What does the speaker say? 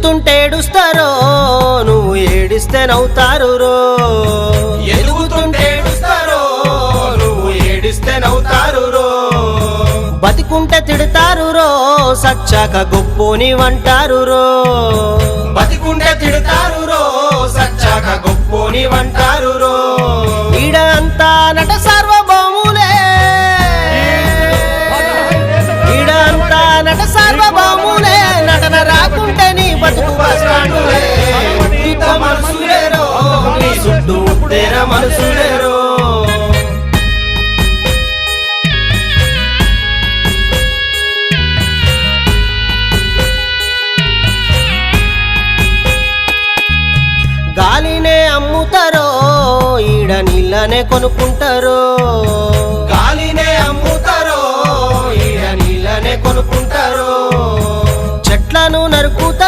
ఎదుగుతుంటే ఏడుస్తారో, నువ్వు ఏడిస్తే నవ్వుతారు రో. ఎదుగుతుంటే ఏడుస్తారో, నువ్వు ఏడిస్తే నవ్వుతారు రో. బతికుంటే తిడతారు రో, సచ్చాక గొప్పోని వంటారు రో. బతికుంటే తిడతారు రో, సచ్చాక గొప్పోని వంటారు రో. ఈడ అంతా నట సార్వభౌములే, ఈడ అంతా నట సార్వభౌములే. నటన రాకుంటే నీ బతుకు బస్టాండులే. ఇంత మనసులేరో, నీ చుట్టూ తేర మనసులేరో. గాలినే అమ్ముతారో, ఈడ నీళ్ళనే కొనుక్కుంటారో. గాలినే అమ్ముతారో, ఈడ నీళ్ళనే కొనుక్కుంటారో. చెట్లను నరుకుతారు,